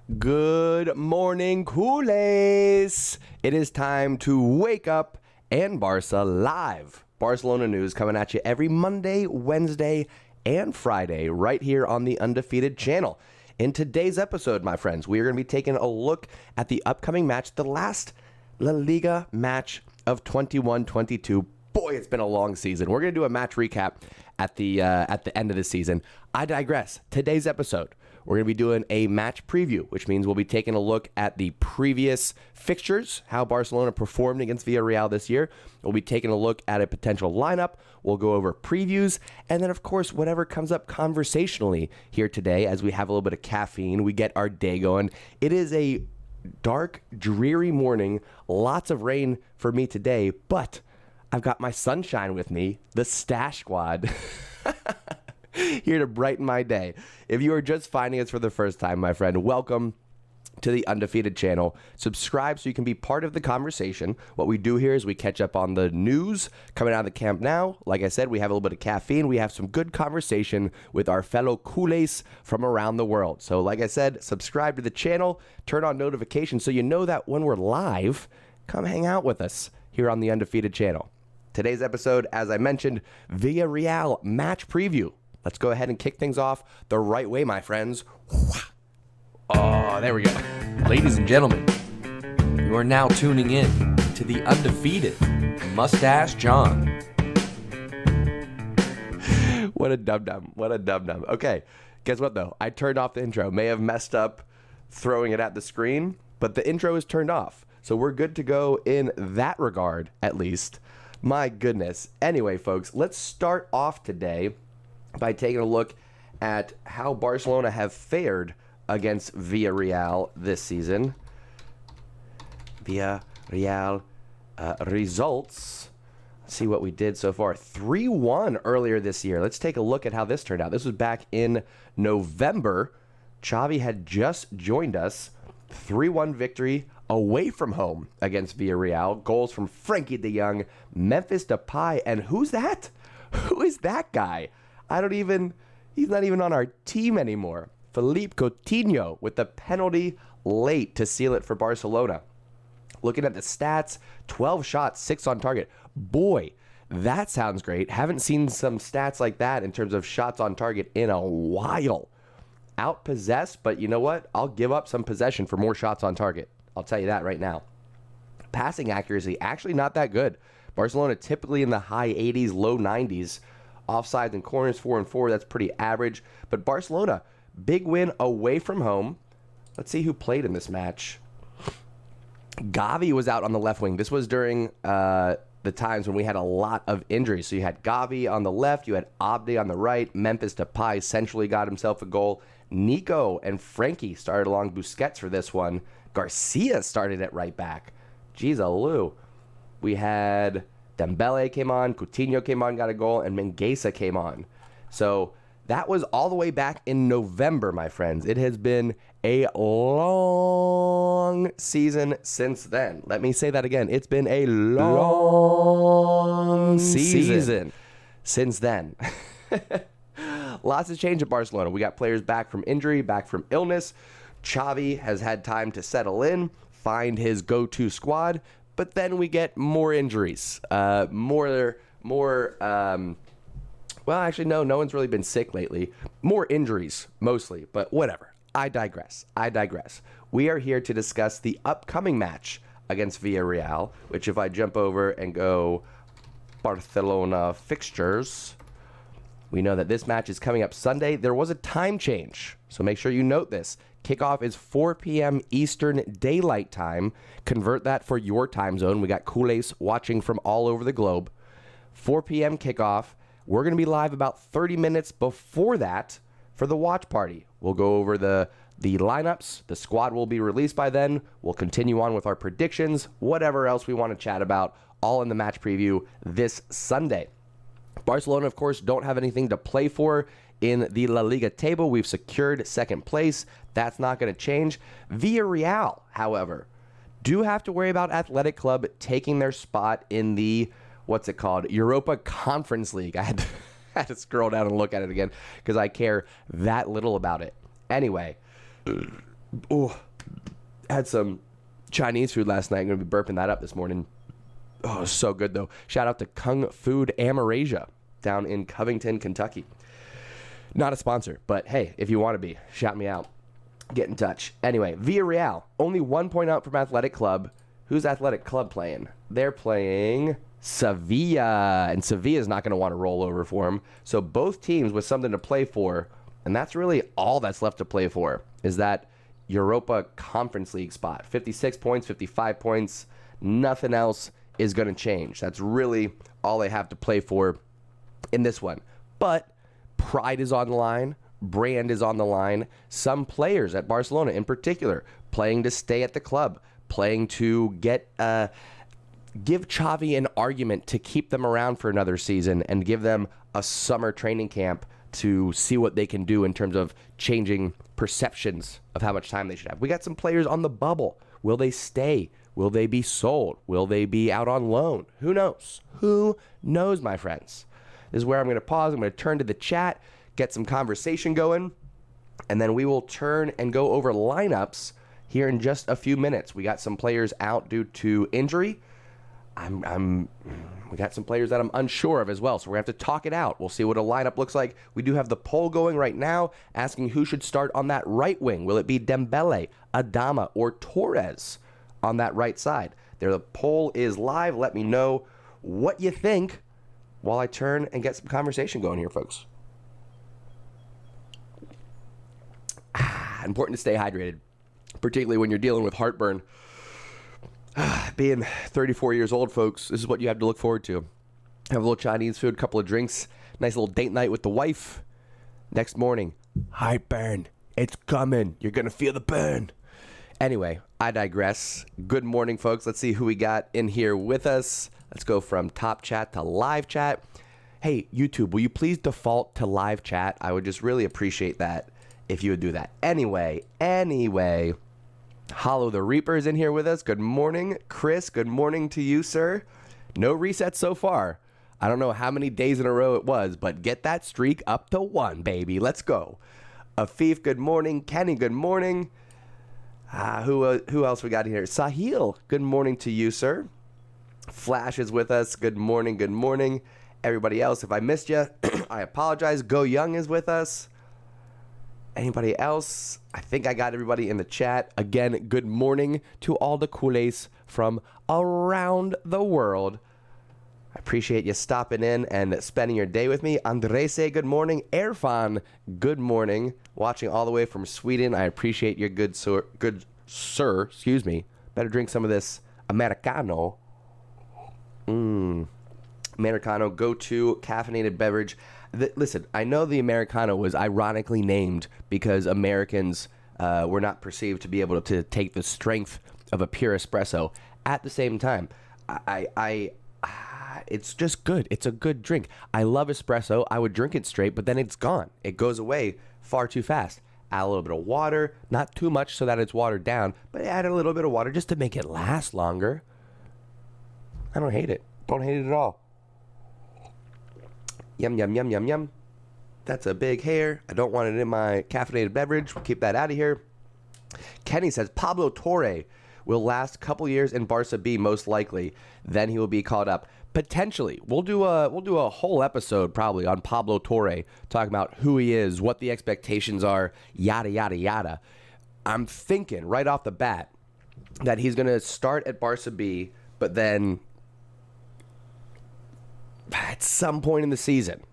Good morning, Culers. It is time to wake up and Barca live. Barcelona news coming at you every Monday, Wednesday, and Friday right here on the Undefeated channel. In today's episode, my friends, we are going to be taking a look at the upcoming match, the last La Liga match of 21-22. Boy, it's been a long season. We're going to do a match recap at the end of the season. I digress. Today's episode, we're going to be doing a match preview, which means we'll be taking a look at the previous fixtures, how Barcelona performed against Villarreal this year. We'll be taking a look at a potential lineup. We'll go over previews, and then, of course, whatever comes up conversationally here today as we have a little bit of caffeine, we get our day going. It is a dark, dreary morning, lots of rain for me today, but I've got my sunshine with me, the Stash Squad. Here to brighten my day. If you are just finding us for the first time, my friend, welcome to the Undefeated channel. Subscribe so you can be part of the conversation. What we do here is we catch up on the news coming out of the camp now. Like I said, we have a little bit of caffeine. We have some good conversation with our fellow Culés from around the world. So like I said, subscribe to the channel, turn on notifications so you know that when we're live, come hang out with us here on the Undefeated channel. Today's episode, as I mentioned, Villarreal match preview. Let's go ahead and kick things off the right way, my friends. Oh, there we go. Ladies and gentlemen, you are now tuning in to the Undefeated Mustache John. What a dum-dum. What a dum-dum. Okay, guess what, though? I turned off the intro. May have messed up throwing it at the screen, but the intro is turned off. So we're good to go in that regard, at least. My goodness. Anyway, folks, let's start off today by taking a look at how Barcelona have fared against Villarreal this season. Villarreal results. Let's see what we did so far. 3-1 earlier this year. Let's take a look at how this turned out. This was back in November. Xavi had just joined us. 3-1 victory away from home against Villarreal. Goals from Frenkie De Jong, Memphis Depay, and who's that? Who is that guy? He's not even on our team anymore. Philippe Coutinho with the penalty late to seal it for Barcelona. Looking at the stats, 12 shots, 6 on target. Boy, that sounds great. Haven't seen some stats like that in terms of shots on target in a while. Outpossessed, but you know what? I'll give up some possession for more shots on target. I'll tell you that right now. Passing accuracy, actually not that good. Barcelona typically in the high 80s, low 90s. Offsides and corners, 4 and 4. That's pretty average. But Barcelona, big win away from home. Let's see who played in this match. Gavi was out on the left wing. This was during the times when we had a lot of injuries. So you had Gavi on the left. You had Abde on the right. Memphis Depay centrally got himself a goal. Nico and Frenkie started along Busquets for this one. Garcia started at right back. Jeez, Alou. We had Dembele came on, Coutinho came on, got a goal, and Mingueza came on. So that was all the way back in November, my friends. It has been a long season since then. Let me say that again. It's been a long season since then. Lots has changed at Barcelona. We got players back from injury, back from illness. Xavi has had time to settle in, find his go-to squad. But then we get more injuries. Well, actually, no one's really been sick lately. More injuries, mostly, but whatever. I digress. We are here to discuss the upcoming match against Villarreal, which if I jump over and go Barcelona fixtures, we know that this match is coming up Sunday. There was a time change, so make sure you note this. Kickoff is 4 p.m. Eastern Daylight Time. Convert that for your time zone. We got Culés watching from all over the globe. 4 p.m. kickoff. We're going to be live about 30 minutes before that for the watch party. We'll go over the lineups. The squad will be released by then. We'll continue on with our predictions, whatever else we want to chat about, all in the match preview this Sunday. Barcelona, of course, don't have anything to play for in the La Liga table. We've secured second place. That's not going to change. Villarreal, however, do have to worry about Athletic Club taking their spot in the, what's it called, Europa Conference League. I had to scroll down and look at it again because I care that little about it. Anyway, Oh, had some Chinese food last night. I'm going to be burping that up this morning. Oh, so good, though. Shout out to Kung Food Amerasia down in Covington, Kentucky. Not a sponsor, but hey, if you want to be, shout me out. Get in touch. Anyway, Villarreal, only 1 point out from Athletic Club. Who's Athletic Club playing? They're playing Sevilla, and Sevilla's not going to want to roll over for them. So both teams with something to play for, and that's really all that's left to play for, is that Europa Conference League spot. 56 points, 55 points. Nothing else is going to change. That's really all they have to play for in this one. But pride is on the line. Brand is on the line. Some players at Barcelona in particular playing to stay at the club, playing to give Xavi an argument to keep them around for another season and give them a summer training camp to see what they can do in terms of changing perceptions of how much time they should have. We got some players on the bubble. Will they stay? Will they be sold? Will they be out on loan? Who knows? Who knows, my friends? This is where I'm going to pause. I'm going to turn to the chat, get some conversation going, and then we will turn and go over lineups here in just a few minutes. We got some players out due to injury. We got some players that I'm unsure of as well, so we're going to have to talk it out. We'll see what a lineup looks like. We do have the poll going right now, asking who should start on that right wing. Will it be Dembele, Adama, or Torres on that right side? There, the poll is live. Let me know what you think while I turn and get some conversation going here, folks. Important to stay hydrated, particularly when you're dealing with heartburn. Being 34 years old, folks, this is what you have to look forward to. Have a little Chinese food, a couple of drinks, nice little date night with the wife. Next morning, heartburn, it's coming. You're going to feel the burn. Anyway, I digress. Good morning, folks. Let's see who we got in here with us. Let's go from top chat to live chat. Hey, YouTube, will you please default to live chat? I would just really appreciate that if you would do that. Anyway. Hollow the Reaper is in here with us. Good morning, Chris. Good morning to you, sir. No resets so far. I don't know how many days in a row it was, but get that streak up to 1, baby. Let's go. Afif, good morning. Kenny, good morning. Who else we got here? Sahil, good morning to you, sir. Flash is with us. Good morning, good morning. Everybody else, if I missed you, I apologize. Go Young is with us. Anybody else? I think I got everybody in the chat. Again, good morning to all the Culers from around the world. I appreciate you stopping in and spending your day with me. Andrese, good morning. Erfan, good morning. Watching all the way from Sweden. I appreciate your good sir. Excuse me. Better drink some of this Americano. Americano, go-to caffeinated beverage. Listen, I know the Americano was ironically named because Americans were not perceived to be able to take the strength of a pure espresso. At the same time, it's just good. It's a good drink. I love espresso. I would drink it straight, but then it's gone. It goes away far too fast. Add a little bit of water, not too much so that it's watered down, but add a little bit of water just to make it last longer. I don't hate it. Don't hate it at all. Yum, yum, yum, yum, yum. That's a big hair. I don't want it in my caffeinated beverage. We'll keep that out of here. Kenny says Pablo Torre will last a couple years in Barca B, most likely. Then he will be called up. Potentially. We'll do a whole episode probably on Pablo Torre, talking about who he is, what the expectations are, yada, yada, yada. I'm thinking right off the bat that he's going to start at Barca B, but then at some point in the season,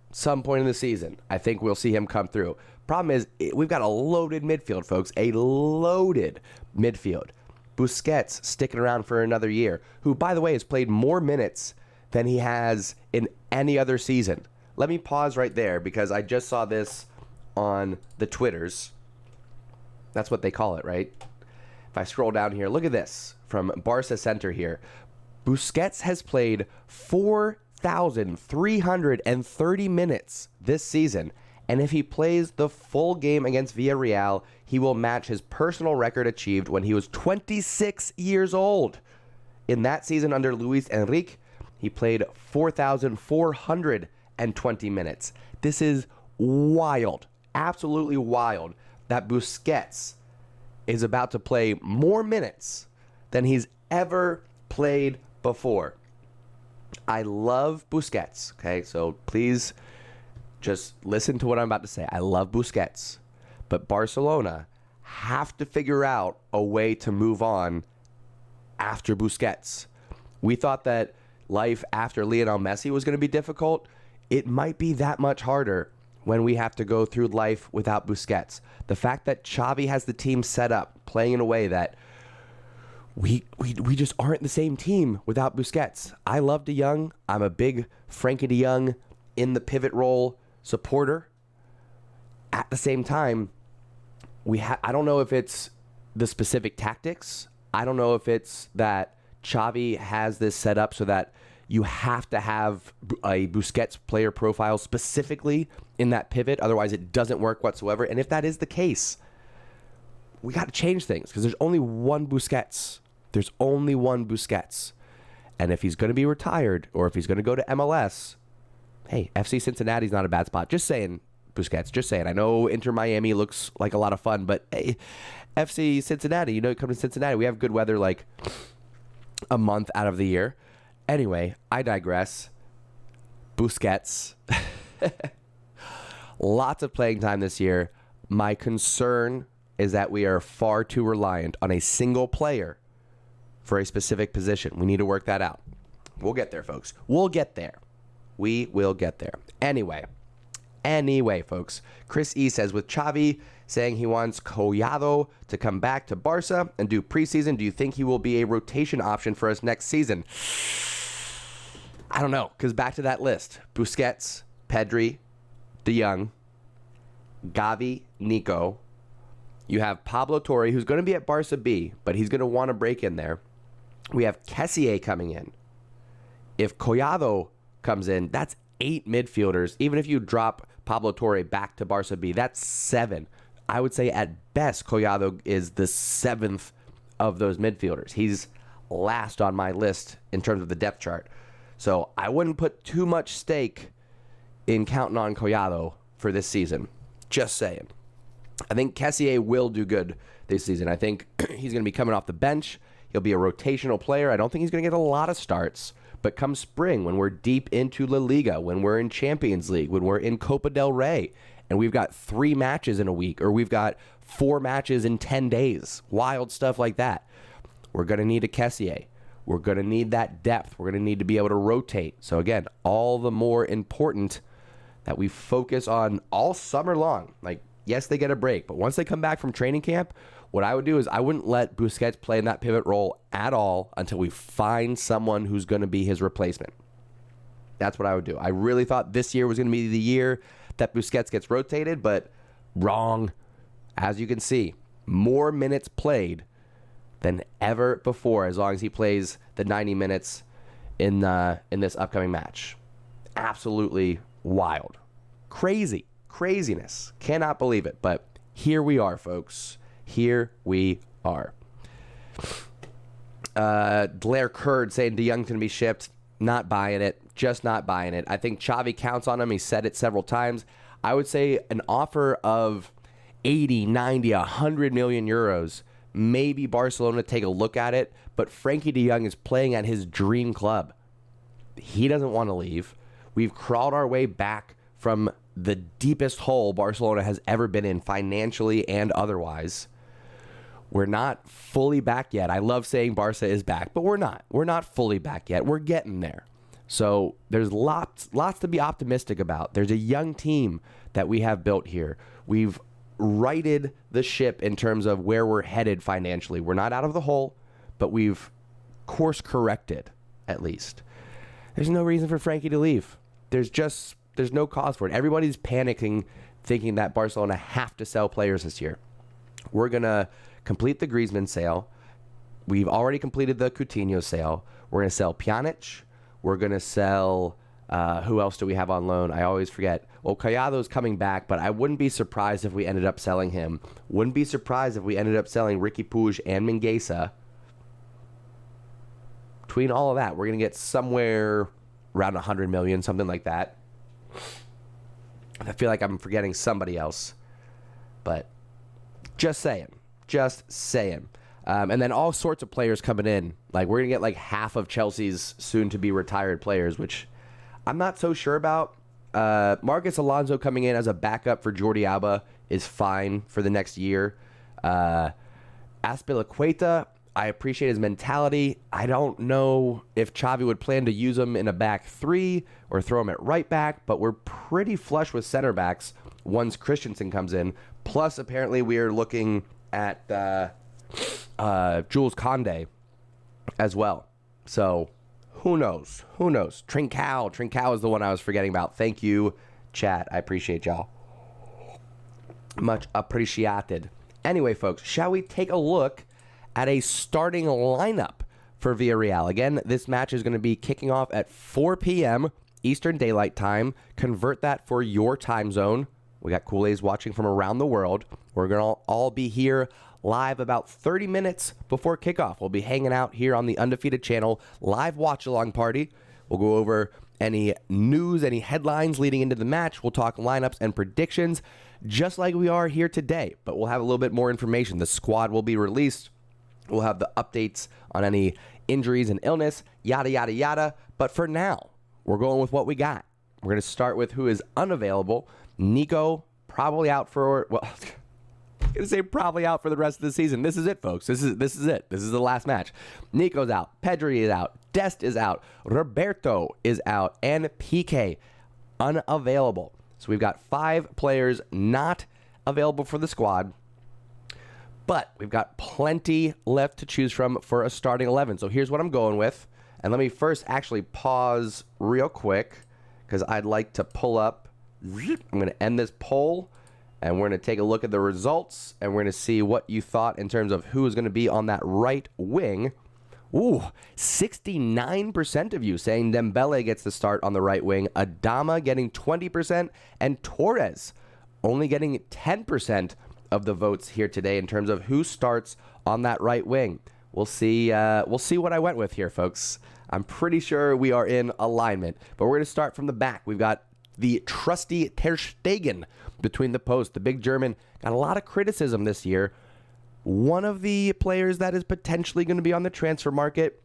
I think we'll see him come through. Problem is, we've got a loaded midfield, folks. A loaded midfield. Busquets sticking around for another year, who, by the way, has played more minutes than he has in any other season. Let me pause right there because I just saw this on the Twitters. That's what they call it, right? If I scroll down here, look at this from Barca Center here. Busquets has played 4,330 minutes this season, and if he plays the full game against Villarreal, he will match his personal record achieved when he was 26 years old. In that season under Luis Enrique, he played 4,420 minutes. This is wild, absolutely wild, that Busquets is about to play more minutes than he's ever played before. I love Busquets, okay? So please just listen to what I'm about to say. I love Busquets, but Barcelona have to figure out a way to move on after Busquets. We thought that life after Lionel Messi was going to be difficult. It might be that much harder when we have to go through life without Busquets. The fact that Xavi has the team set up, playing in a way that we just aren't the same team without Busquets. I love De Jong. I'm a big Frenkie De Jong in the pivot role supporter. At the same time, I don't know if it's the specific tactics. I don't know if it's that Xavi has this set up so that you have to have a Busquets player profile specifically in that pivot. Otherwise, it doesn't work whatsoever. And if that is the case, we got to change things because there's only one Busquets. There's only one Busquets. And if he's going to be retired or if he's going to go to MLS, hey, FC Cincinnati's not a bad spot. Just saying, Busquets, just saying. I know Inter Miami looks like a lot of fun, but hey, FC Cincinnati, you come to Cincinnati, we have good weather like a month out of the year. Anyway, I digress. Busquets. Lots of playing time this year. My concern is that we are far too reliant on a single player for a specific position. We need to work that out. We'll get there, folks. We'll get there. We will get there. Anyway, folks. Chris E says, with Xavi saying he wants Collado to come back to Barca and do preseason, do you think he will be a rotation option for us next season? I don't know, because back to that list. Busquets, Pedri, De Jong, Gavi, Nico. You have Pablo Torre, who's going to be at Barca B, but he's going to want to break in there. We have Kessié coming in. If Collado comes in, that's 8 midfielders. Even if you drop Pablo Torre back to Barca B, that's 7. I would say at best, Collado is the 7th of those midfielders. He's last on my list in terms of the depth chart. So I wouldn't put too much stake in counting on Collado for this season. Just saying. I think Kessié will do good this season. I think he's going to be coming off the bench. He'll be a rotational player. I don't think he's going to get a lot of starts. But come spring, when we're deep into La Liga, when we're in Champions League, when we're in Copa del Rey, and we've got 3 matches in a week, or we've got 4 matches in 10 days, wild stuff like that, we're going to need a Kessié. We're going to need that depth. We're going to need to be able to rotate. So again, all the more important that we focus on all summer long. Like, yes, they get a break, but once they come back from training camp, what I would do is I wouldn't let Busquets play in that pivot role at all until we find someone who's going to be his replacement. That's what I would do. I really thought this year was going to be the year that Busquets gets rotated, but wrong. As you can see, more minutes played than ever before, as long as he plays the 90 minutes in this upcoming match. Absolutely wild. Craziness. Cannot believe it, but here we are, folks. Here we are. Blair Curd saying De Jong's going to be shipped. Not buying it. Just not buying it. I think Xavi counts on him. He said it several times. I would say an offer of 80, 90, 100 million euros. Maybe Barcelona take a look at it. But Frenkie De Jong is playing at his dream club. He doesn't want to leave. We've crawled our way back from the deepest hole Barcelona has ever been in, financially and otherwise. We're not fully back yet. I love saying Barca is back, but we're not. We're not fully back yet. We're getting there. So there's lots to be optimistic about. There's a young team that we have built here. We've righted the ship in terms of where we're headed financially. We're not out of the hole, but we've course corrected, at least. There's no reason for Frenkie to leave. There's no cause for it. Everybody's panicking, thinking that Barcelona have to sell players this year. We're going to complete the Griezmann sale. We've already completed the Coutinho sale. We're going to sell Pjanic. We're going to sell, who else do we have on loan? I always forget. Well, Callado's coming back, but I wouldn't be surprised if we ended up selling him. Wouldn't be surprised if we ended up selling Ricky Puig and Mingueza. Between all of that, we're going to get somewhere around 100 million, something like that. I feel like I'm forgetting somebody else. But just saying. Just saying. And then all sorts of players coming in. Like, we're going to get like half of Chelsea's soon-to-be retired players, which I'm not so sure about. Marcus Alonso coming in as a backup for Jordi Alba is fine for the next year. Azpilicueta, I appreciate his mentality. I don't know if Xavi would plan to use him in a back three or throw him at right back, but we're pretty flush with center backs once Christensen comes in. Plus, apparently, we are looking at Jules Koundé as well. So, who knows? Who knows? Trincao is the one I was forgetting about. Thank you, chat. I appreciate y'all. Much appreciated. Anyway, folks, shall we take a look at a starting lineup for Villarreal? Again, this match is going to be kicking off at 4 p.m. Eastern Daylight Time. Convert that for your time zone. We got Culers watching from around the world. We're going to all be here live about 30 minutes before kickoff. We'll be hanging out here on the Undefeated channel, live watch-along party. We'll go over any news, any headlines leading into the match. We'll talk lineups and predictions, just like we are here today. But we'll have a little bit more information. The squad will be released. We'll have the updates on any injuries and illness, yada, yada, yada. But for now, we're going with what we got. We're going to start with who is unavailable. Nico, probably out for, well, I'm going to say probably out for the rest of the season. This is it, folks. This is it. This is the last match. Nico's out. Pedri is out. Dest is out. Roberto is out. And PK, unavailable. So we've got 5 players not available for the squad. But we've got plenty left to choose from for a starting 11. So here's what I'm going with. And let me first actually pause real quick because I'd like to pull up. I'm going to end this poll, and we're going to take a look at the results, and we're going to see what you thought in terms of who is going to be on that right wing. Ooh, 69% of you saying Dembele gets the start on the right wing, Adama getting 20%, and Torres only getting 10% of the votes here today in terms of who starts on that right wing. We'll see what I went with here, folks. I'm pretty sure we are in alignment, but we're going to start from the back. We've got the trusty Ter Stegen between the posts. The big German got a lot of criticism this year. One of the players that is potentially going to be on the transfer market.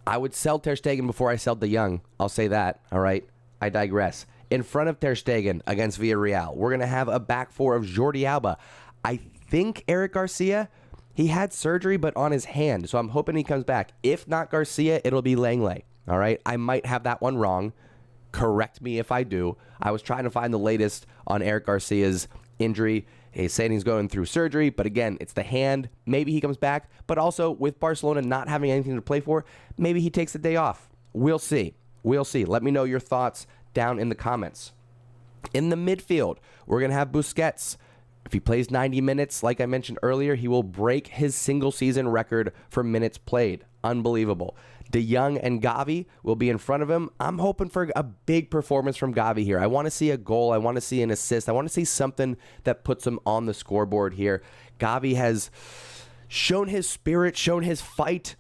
I would sell Ter Stegen before I sell De Jong. I'll say that, all right? I digress. In front of Ter Stegen against Villarreal, we're going to have a back four of Jordi Alba. I think Eric Garcia, he had surgery, but on his hand, so I'm hoping he comes back. If not Garcia, it'll be Langley, all right? I might have that one wrong. Correct me if I do. I was trying to find the latest on Eric Garcia's injury. He's saying he's going through surgery, but again, it's the hand. Maybe he comes back, but also with Barcelona not having anything to play for, maybe he takes the day off. We'll see. We'll see. Let me know your thoughts down in the comments. In the midfield, we're going to have Busquets. If he plays 90 minutes, like I mentioned earlier, he will break his single-season record for minutes played. Unbelievable. De Jong and Gavi will be in front of him. I'm hoping for a big performance from Gavi here. I want to see a goal. I want to see an assist. I want to see something that puts him on the scoreboard here. Gavi has shown his spirit, shown his fight.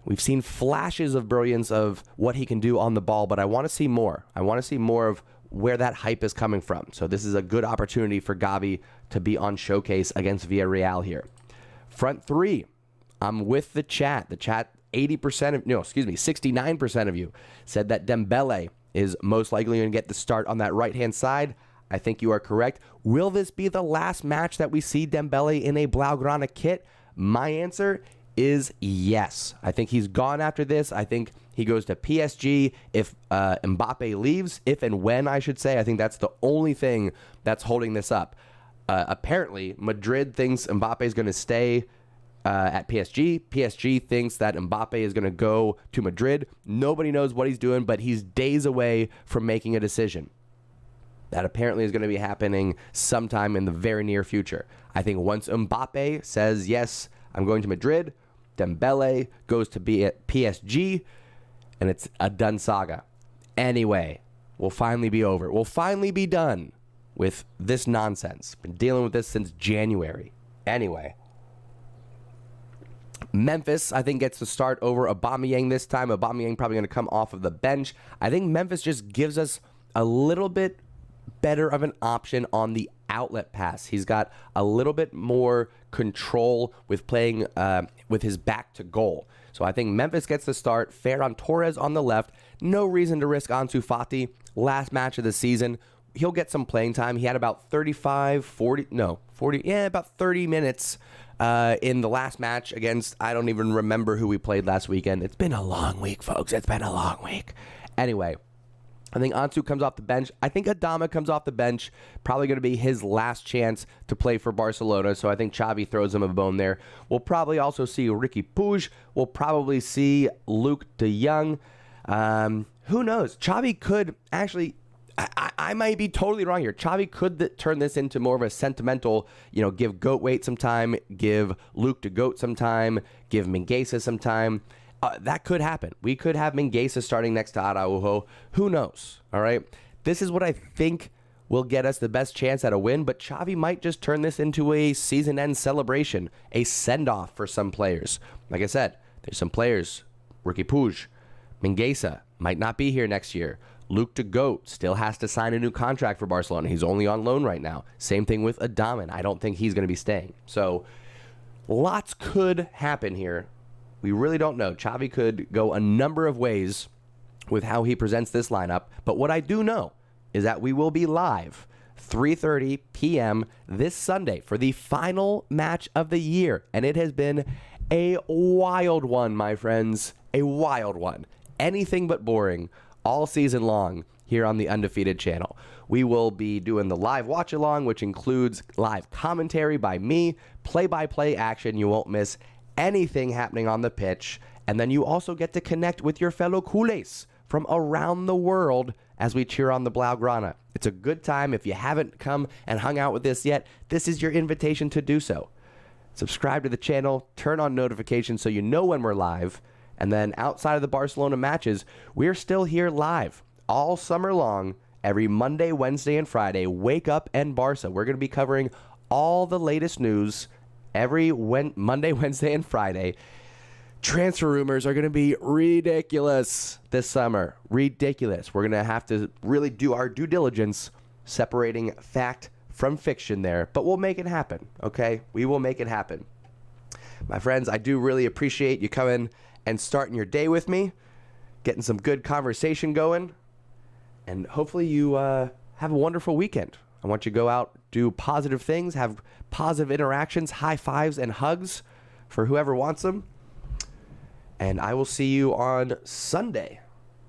We've seen flashes of brilliance of what he can do on the ball, but I want to see more. I want to see more of where that hype is coming from. So this is a good opportunity for Gavi to be on showcase against Villarreal here. Front three, I'm with the chat. The chat, 69% of you said that Dembele is most likely going to get the start on that right-hand side. I think you are correct. Will this be the last match that we see Dembele in a Blaugrana kit? My answer is yes. I think he's gone after this. I think he goes to PSG if Mbappe leaves, if and when, I should say. I think that's the only thing that's holding this up. Apparently, Madrid thinks Mbappe is going to stay at PSG. PSG thinks that Mbappe is going to go to Madrid. Nobody knows what he's doing, but he's days away from making a decision. That apparently is going to be happening sometime in the very near future. I think once Mbappe says, yes, I'm going to Madrid, Dembele goes to be at PSG, and it's a done saga. Anyway, we'll finally be over. We'll finally be done with this nonsense. Been dealing with this since January. Anyway. Memphis, I think, gets to start over Aubameyang this time. Aubameyang probably going to come off of the bench. I think Memphis just gives us a little bit better of an option on the outlet pass. He's got a little bit more control with playing with his back to goal. So I think Memphis gets the start. Ferran Torres on the left. No reason to risk Ansu Fati. Last match of the season. He'll get some playing time. He had about 40 about 30 minutes in the last match against, I don't even remember who we played last weekend. It's been a long week, folks. It's been a long week. Anyway, I think Ansu comes off the bench. I think Adama comes off the bench. Probably going to be his last chance to play for Barcelona. So I think Xavi throws him a bone there. We'll probably also see Ricky Puig. We'll probably see Luke De Jong. Who knows? Xavi could actually... I might be totally wrong here. Xavi could turn this into more of a sentimental, give Goatwait some time, give Luke de Goat some time, give Mingueza some time. That could happen. We could have Mingueza starting next to Araujo. Who knows? All right. This is what I think will get us the best chance at a win, but Xavi might just turn this into a season-end celebration, a send-off for some players. Like I said, there's some players, Ricky Puig, Mingueza, might not be here next year. Luke de Goat still has to sign a new contract for Barcelona. He's only on loan right now. Same thing with Adama. I don't think he's going to be staying. So lots could happen here. We really don't know. Xavi could go a number of ways with how he presents this lineup. But what I do know is that we will be live 3:30 p.m. this Sunday for the final match of the year. And it has been a wild one, my friends. A wild one. Anything but boring all season long here on the Undefeated channel. We will be doing the live watch along, which includes live commentary by me, play-by-play action. You won't miss anything happening on the pitch. And then you also get to connect with your fellow Culers from around the world as we cheer on the Blaugrana. It's a good time. If you haven't come and hung out with us yet, this is your invitation to do so. Subscribe to the channel, turn on notifications so you know when we're live. And then outside of the Barcelona matches, we're still here live all summer long, every Monday, Wednesday, and Friday. Wake Up and Barca. We're going to be covering all the latest news every Monday, Wednesday, and Friday. Transfer rumors are going to be ridiculous this summer. Ridiculous. We're going to have to really do our due diligence separating fact from fiction there. But we'll make it happen, okay? We will make it happen. My friends, I do really appreciate you coming and starting your day with me, getting some good conversation going, and hopefully you have a wonderful weekend. I want you to go out, do positive things, have positive interactions, high fives, and hugs for whoever wants them. And I will see you on Sunday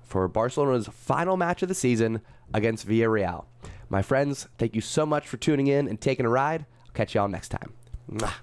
for Barcelona's final match of the season against Villarreal. My friends, thank you so much for tuning in and taking a ride. I'll catch you all next time. Mwah.